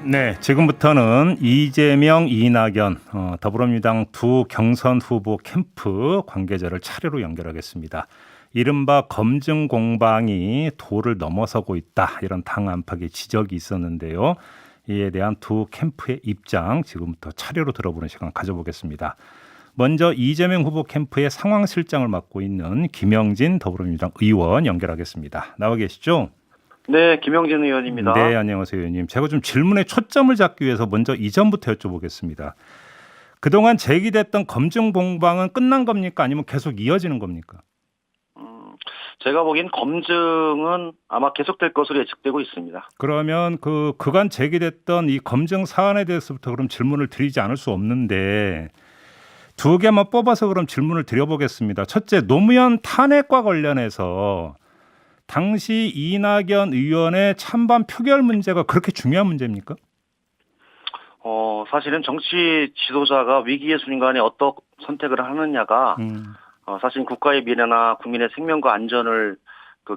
네, 지금부터는 이재명, 이낙연, 더불어민주당 두 경선 후보 캠프 관계자를 차례로 연결하겠습니다. 이른바 검증 공방이 도를 넘어서고 있다, 이런 당 안팎의 지적이 있었는데요. 이에 대한 두 캠프의 입장 지금부터 차례로 들어보는 시간 가져보겠습니다. 먼저 이재명 후보 캠프의 상황실장을 맡고 있는 김영진 더불어민주당 의원 연결하겠습니다. 나와 계시죠? 네, 김영진 의원입니다. 네, 안녕하세요, 의원님. 제가 좀 질문의 초점을 잡기 위해서 먼저 이전부터 여쭤보겠습니다. 그동안 제기됐던 검증 공방은 끝난 겁니까? 아니면 계속 이어지는 겁니까? 제가 보기엔 검증은 아마 계속될 것으로 예측되고 있습니다. 그러면 그간 제기됐던 이 검증 사안에 대해서부터 그럼 질문을 드리지 않을 수 없는데 두 개만 뽑아서 그럼 질문을 드려보겠습니다. 첫째, 노무현 탄핵과 관련해서 당시 이낙연 의원의 찬반 표결 문제가 그렇게 중요한 문제입니까? 사실은 정치 지도자가 위기의 순간에 어떤 선택을 하느냐가 사실 국가의 미래나 국민의 생명과 안전을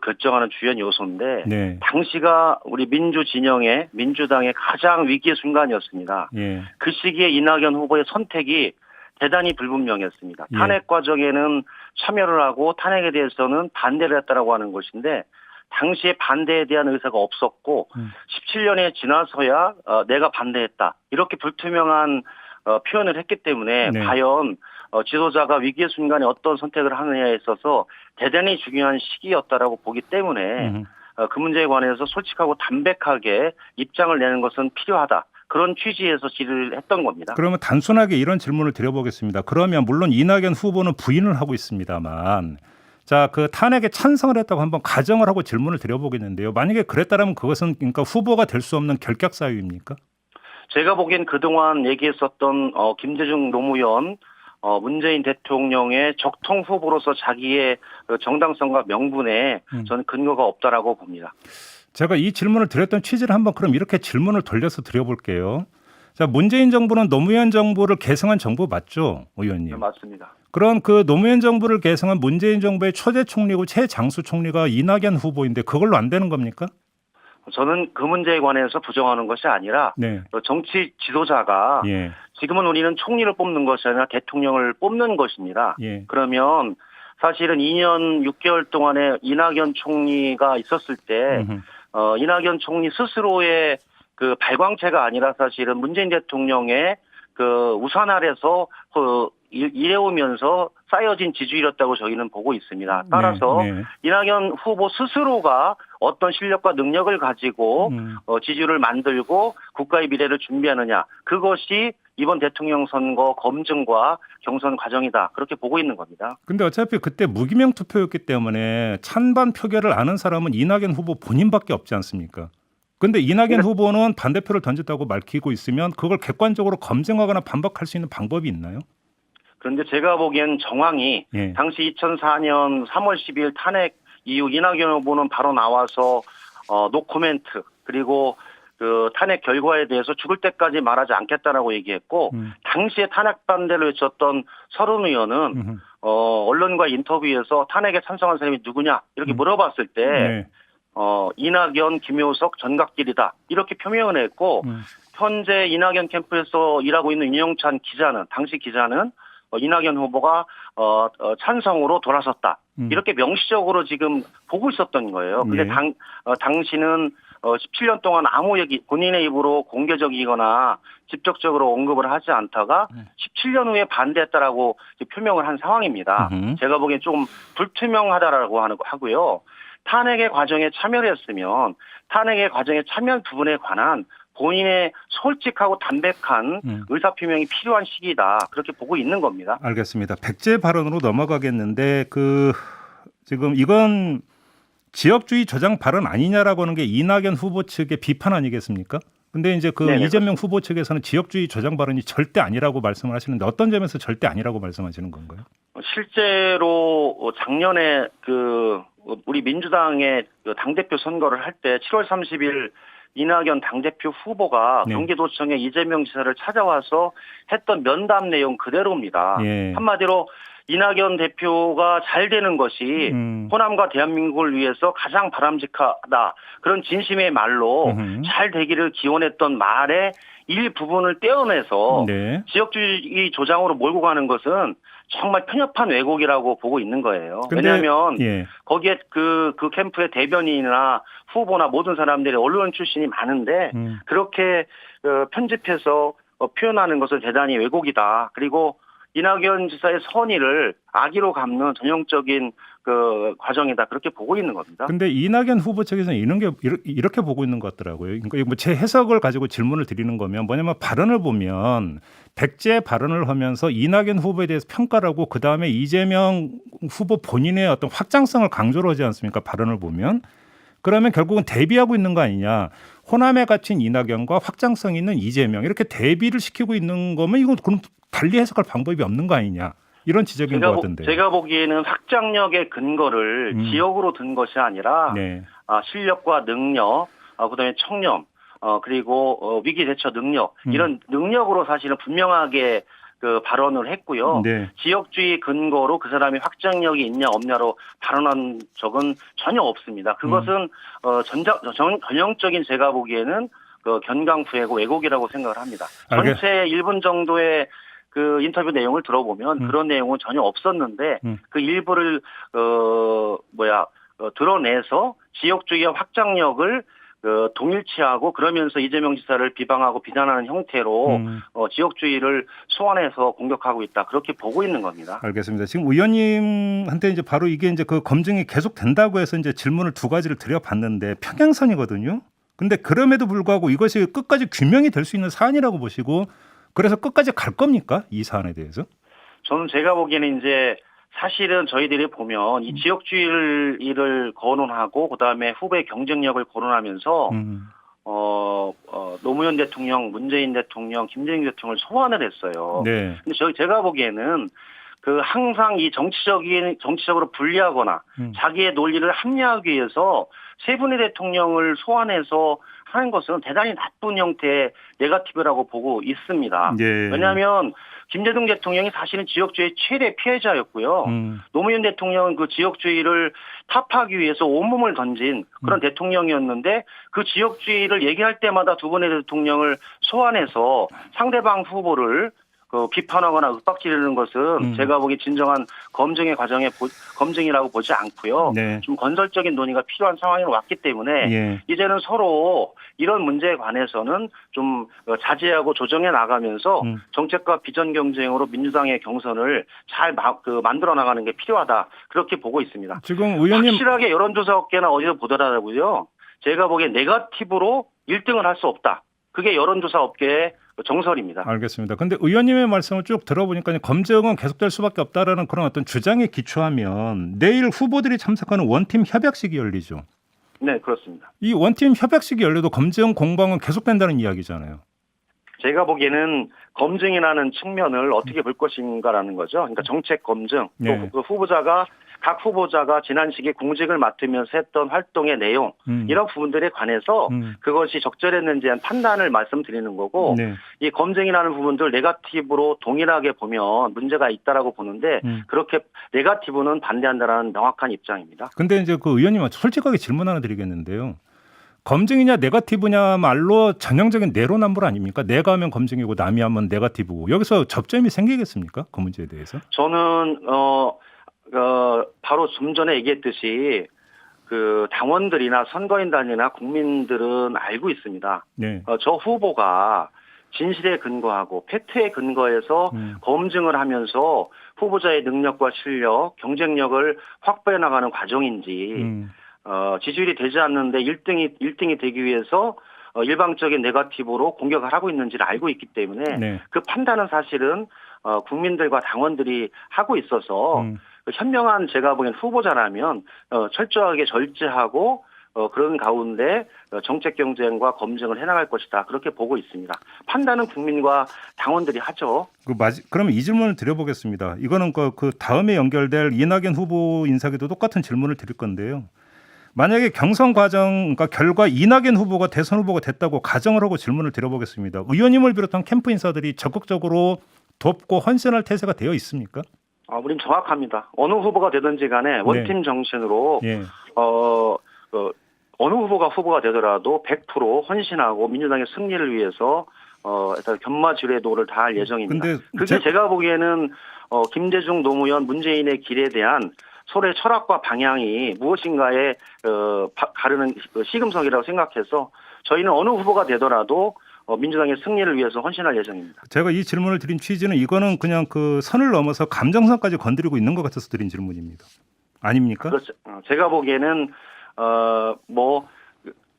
결정하는 주요한 요소인데 네. 당시가 우리 민주 진영의 민주당의 가장 위기의 순간이었습니다. 예. 그 시기에 이낙연 후보의 선택이 대단히 불분명했습니다. 예. 탄핵 과정에는 참여를 하고 탄핵에 대해서는 반대를 했다라고 하는 것인데 당시에 반대에 대한 의사가 없었고 17년이 지나서야 내가 반대했다 이렇게 불투명한 표현을 했기 때문에 네. 과연 지도자가 위기의 순간에 어떤 선택을 하느냐에 있어서 대단히 중요한 시기였다라고 보기 때문에 그 문제에 관해서 솔직하고 담백하게 입장을 내는 것은 필요하다. 그런 취지에서 질의를 했던 겁니다. 그러면 단순하게 이런 질문을 드려보겠습니다. 그러면 물론 이낙연 후보는 부인을 하고 있습니다만 자, 그 탄핵에 찬성을 했다고 한번 가정을 하고 질문을 드려보겠는데요. 만약에 그랬다면 그것은 그러니까 후보가 될 수 없는 결격 사유입니까? 제가 보기엔 그동안 얘기했었던 김대중 노무현 문재인 대통령의 적통 후보로서 자기의 정당성과 명분에 저는 근거가 없다라고 봅니다. 제가 이 질문을 드렸던 취지를 한번 그럼 이렇게 질문을 돌려서 드려볼게요. 자, 문재인 정부는 노무현 정부를 계승한 정부 맞죠, 의원님? 네, 맞습니다. 그런 그 노무현 정부를 계승한 문재인 정부의 초대 총리고 최장수 총리가 이낙연 후보인데 그걸로 안 되는 겁니까? 저는 그 문제에 관해서 부정하는 것이 아니라 네. 정치 지도자가 예. 지금은 우리는 총리를 뽑는 것이 아니라 대통령을 뽑는 것입니다. 예. 그러면 사실은 2년 6개월 동안에 이낙연 총리가 있었을 때 이낙연 총리 스스로의 그 발광체가 아니라 사실은 문재인 대통령의 그 우산 아래서 일해오면서 쌓여진 지지율이었다고 저희는 보고 있습니다. 따라서 네. 이낙연 후보 스스로가 어떤 실력과 능력을 가지고 지지율을 만들고 국가의 미래를 준비하느냐, 그것이 이번 대통령 선거 검증과 경선 과정이다, 그렇게 보고 있는 겁니다. 근데 어차피 그때 무기명 투표였기 때문에 찬반 표결을 아는 사람은 이낙연 후보 본인밖에 없지 않습니까? 근데 이낙연 후보는 반대표를 던졌다고 밝히고 있으면 그걸 객관적으로 검증하거나 반박할 수 있는 방법이 있나요? 그런데 제가 보기엔 정황이 예. 당시 2004년 3월 12일 탄핵 이후 이낙연 후보는 바로 나와서 노코멘트, 그리고 그 탄핵 결과에 대해서 죽을 때까지 말하지 않겠다라고 얘기했고 당시에 탄핵 반대를 외쳤던 서른 의원은 언론과 인터뷰에서 탄핵에 찬성한 사람이 누구냐 이렇게 물어봤을 때 네. 이낙연, 김효석, 전각길이다 이렇게 표명을 했고 현재 이낙연 캠프에서 일하고 있는 윤영찬 기자는, 당시 기자는 이낙연 후보가 찬성으로 돌아섰다 이렇게 명시적으로 지금 보고 있었던 거예요. 근데 네. 당시는 17년 동안 아무 얘기, 본인의 입으로 공개적이거나 직접적으로 언급을 하지 않다가 17년 후에 반대했다라고 표명을 한 상황입니다. 제가 보기엔 조금 불투명하다라고 하고요. 탄핵의 과정에 참여를 했으면 탄핵의 과정에 참여한 부분에 관한 본인의 솔직하고 담백한 의사표명이 필요한 시기다, 그렇게 보고 있는 겁니다. 알겠습니다. 백제 발언으로 넘어가겠는데 지금 이건 지역주의 조장 발언 아니냐라고 하는 게 이낙연 후보 측의 비판 아니겠습니까? 근데 이제 네네, 이재명 후보 측에서는 지역주의 조장 발언이 절대 아니라고 말씀을 하시는데 어떤 점에서 절대 아니라고 말씀하시는 건가요? 실제로 작년에 우리 민주당의 당대표 선거를 할 때 7월 30일 이낙연 당대표 후보가 네. 경기도청에 이재명 지사를 찾아와서 했던 면담 내용 그대로입니다. 예. 한마디로 이낙연 대표가 잘 되는 것이 호남과 대한민국을 위해서 가장 바람직하다. 그런 진심의 말로 잘 되기를 기원했던 말의 일부분을 떼어내서 네. 지역주의 조장으로 몰고 가는 것은 정말 편협한 왜곡이라고 보고 있는 거예요. 근데, 왜냐하면 예. 거기에 그 캠프의 대변인이나 후보나 모든 사람들이 언론 출신이 많은데 그렇게 편집해서 표현하는 것은 대단히 왜곡이다. 그리고 이낙연 지사의 선의를 악의로 갚는 전형적인 그 과정이다. 그렇게 보고 있는 겁니다. 근데 이낙연 후보 측에서는 이렇게 보고 있는 것 같더라고요. 그러니까 뭐 제 해석을 가지고 질문을 드리는 거면 뭐냐면 발언을 보면 백제 발언을 하면서 이낙연 후보에 대해서 평가를 하고 그다음에 이재명 후보 본인의 어떤 확장성을 강조를 하지 않습니까? 발언을 보면. 그러면 결국은 대비하고 있는 거 아니냐. 호남에 갇힌 이낙연과 확장성 있는 이재명 이렇게 대비를 시키고 있는 거면 이건 그럼 달리 해석할 방법이 없는 거 아니냐. 이런 지적인 것 같은데. 제가 보기에는 확장력의 근거를 지역으로 든 것이 아니라 네. 실력과 능력, 그다음에 청렴, 그리고 위기 대처 능력 이런 능력으로 사실은 분명하게 그 발언을 했고요. 네. 지역주의 근거로 그 사람이 확장력이 있냐 없냐로 발언한 적은 전혀 없습니다. 그것은 전형적인 제가 보기에는 그 견강부회고 왜곡이라고 생각을 합니다. 전체 1분 정도의 그 인터뷰 내용을 들어보면 그런 내용은 전혀 없었는데 그 일부를 드러내서 지역주의와 확장력을 동일치하고 그러면서 이재명 지사를 비방하고 비난하는 형태로 지역주의를 소환해서 공격하고 있다. 그렇게 보고 있는 겁니다. 알겠습니다. 지금 의원님한테 이제 바로 이게 이제 그 검증이 계속 된다고 해서 이제 질문을 두 가지를 드려봤는데 평행선이거든요. 근데 그럼에도 불구하고 이것이 끝까지 규명이 될 수 있는 사안이라고 보시고 그래서 끝까지 갈 겁니까? 이 사안에 대해서? 저는 제가 보기에는 이제 사실은 저희들이 보면 이 지역주의를 거론하고 그다음에 후보의 경쟁력을 거론하면서 노무현 대통령, 문재인 대통령, 김대중 대통령을 소환을 했어요. 네. 근데 제가 보기에는 그 항상 이 정치적으로 불리하거나 자기의 논리를 합리화하기 위해서 세 분의 대통령을 소환해서 하는 것은 대단히 나쁜 형태의 네거티브라고 보고 있습니다. 예. 왜냐하면 김대중 대통령이 사실은 지역주의의 최대 피해자였고요. 노무현 대통령은 그 지역주의를 타파하기 위해서 온몸을 던진 그런 대통령이었는데 그 지역주의를 얘기할 때마다 두 분의 대통령을 소환해서 상대방 후보를 비판하거나 윽박지르는 것은 제가 보기 진정한 검증의 과정의 검증이라고 보지 않고요. 네. 좀 건설적인 논의가 필요한 상황이 왔기 때문에 예. 이제는 서로 이런 문제에 관해서는 좀 자제하고 조정해 나가면서 정책과 비전 경쟁으로 민주당의 경선을 잘 만들어 나가는 게 필요하다. 그렇게 보고 있습니다. 지금 의원님 확실하게 여론조사 업계나 어디서 보더라고요. 제가 보기엔 네거티브로 1등을 할 수 없다. 그게 여론조사 업계의 정설입니다. 알겠습니다. 근데 의원님의 말씀을 쭉 들어보니까 검증은 계속될 수밖에 없다라는 그런 어떤 주장에 기초하면 내일 후보들이 참석하는 원팀 협약식이 열리죠. 네, 그렇습니다. 이 원팀 협약식이 열려도 검증 공방은 계속된다는 이야기잖아요. 제가 보기에는 검증이라는 측면을 어떻게 볼 것인가라는 거죠. 그러니까 정책 검증, 네. 또 각 후보자가 지난 시기에 공직을 맡으면서 했던 활동의 내용 이런 부분들에 관해서 그것이 적절했는지 대한 판단을 말씀드리는 거고 네. 이 검증이라는 부분들 네거티브로 동일하게 보면 문제가 있다라고 보는데 그렇게 네거티브는 반대한다라는 명확한 입장입니다. 근데 이제 그 의원님한테 솔직하게 질문 하나 드리겠는데요. 검증이냐 네거티브냐 말로 전형적인 내로남불 아닙니까? 내가 하면 검증이고 남이 하면 네거티브고 여기서 접점이 생기겠습니까? 그 문제에 대해서? 저는 바로 좀 전에 얘기했듯이 그 당원들이나 선거인단이나 국민들은 알고 있습니다. 네. 저 후보가 진실에 근거하고 팩트에 근거해서 검증을 하면서 후보자의 능력과 실력, 경쟁력을 확보해 나가는 과정인지 지지율이 되지 않는데 1등이 되기 위해서 일방적인 네거티브로 공격을 하고 있는지를 알고 있기 때문에 네. 그 판단은 사실은 국민들과 당원들이 하고 있어서 현명한 제가 보기엔 후보자라면 철저하게 절제하고 그런 가운데 정책 경쟁과 검증을 해나갈 것이다. 그렇게 보고 있습니다. 판단은 국민과 당원들이 하죠. 그러면 이 질문을 드려보겠습니다. 이거는 그 다음에 연결될 이낙연 후보 인사에도 똑같은 질문을 드릴 건데요. 만약에 경선 과정, 그러니까 결과 이낙연 후보가 대선 후보가 됐다고 가정을 하고 질문을 드려보겠습니다. 의원님을 비롯한 캠프 인사들이 적극적으로 돕고 헌신할 태세가 되어 있습니까? 우린 정확합니다. 어느 후보가 되든지 간에 원팀 정신으로 예. 어느 후보가 되더라도 100% 헌신하고 민주당의 승리를 위해서 일단 견마지뢰도를 다할 예정입니다. 근데 그게 제가 보기에는 김대중, 노무현, 문재인의 길에 대한 서로의 철학과 방향이 무엇인가에 가르는 시금석이라고 생각해서 저희는 어느 후보가 되더라도 민주당의 승리를 위해서 헌신할 예정입니다. 제가 이 질문을 드린 취지는 이거는 그냥 그 선을 넘어서 감정선까지 건드리고 있는 것 같아서 드린 질문입니다. 아닙니까? 그렇죠. 제가 보기에는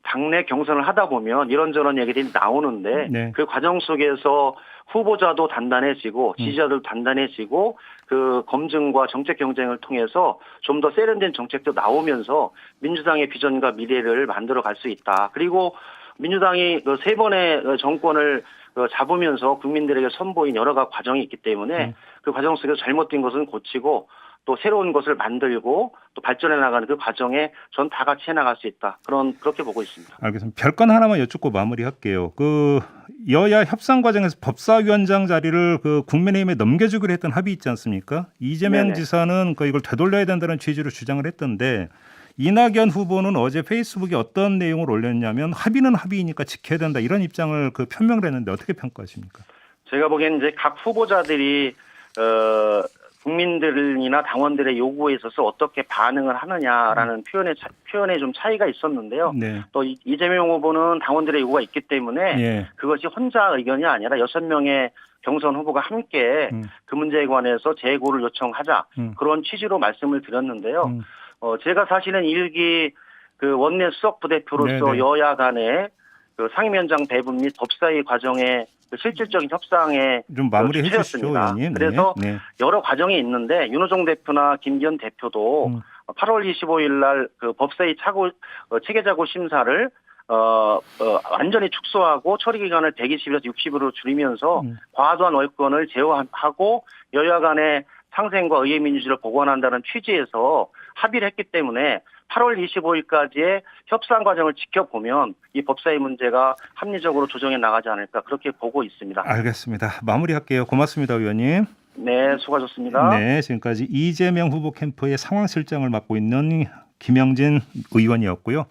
당내 경선을 하다 보면 이런저런 얘기들이 나오는데 네. 그 과정 속에서 후보자도 단단해지고 지지자들도 단단해지고 그 검증과 정책 경쟁을 통해서 좀 더 세련된 정책도 나오면서 민주당의 비전과 미래를 만들어 갈 수 있다. 그리고 민주당이 세 번의 정권을 잡으면서 국민들에게 선보인 여러 가지 과정이 있기 때문에 그 과정 속에서 잘못된 것은 고치고 또 새로운 것을 만들고 또 발전해 나가는 그 과정에 전 다 같이 해나갈 수 있다. 그렇게 보고 있습니다. 알겠습니다. 별건 하나만 여쭙고 마무리할게요. 그 여야 협상 과정에서 법사위원장 자리를 그 국민의힘에 넘겨주기로 했던 합의 있지 않습니까? 이재명 네네. 지사는 이걸 되돌려야 된다는 취지로 주장을 했던데 이낙연 후보는 어제 페이스북에 어떤 내용을 올렸냐면 합의는 합의이니까 지켜야 된다 이런 입장을 표명을 했는데 어떻게 평가하십니까? 제가 제가 보기에는 이제 각 후보자들이 국민들이나 당원들의 요구에 있어서 어떻게 반응을 하느냐라는 표현에 좀 차이가 있었는데요. 네. 또 이재명 후보는 당원들의 요구가 있기 때문에 예. 그것이 혼자 의견이 아니라 6명의 경선 후보가 함께 그 문제에 관해서 재고를 요청하자 그런 취지로 말씀을 드렸는데요. 제가 사실은 일기 그 원내 수석 부대표로서 네네. 여야 간의 그 상임위원장 배분 및 법사위 과정의 그 실질적인 협상에 좀 마무리해 주시죠, 주체였습니다. 의원님. 그래서 네. 여러 과정이 있는데 윤호중 대표나 김기현 대표도 8월 25일 날 그 법사위 체계자구 심사를 완전히 축소하고 처리 기간을 120일에서 60일로 줄이면서 과도한 월권을 제어하고 여야 간의 상생과 의회 민주주의를 복원한다는 취지에서 합의를 했기 때문에 8월 25일까지의 협상 과정을 지켜보면 이 법사위 문제가 합리적으로 조정해 나가지 않을까 그렇게 보고 있습니다. 알겠습니다. 마무리할게요. 고맙습니다, 의원님. 네, 수고하셨습니다. 네, 지금까지 이재명 후보 캠프의 상황 실장을 맡고 있는 김영진 의원이었고요.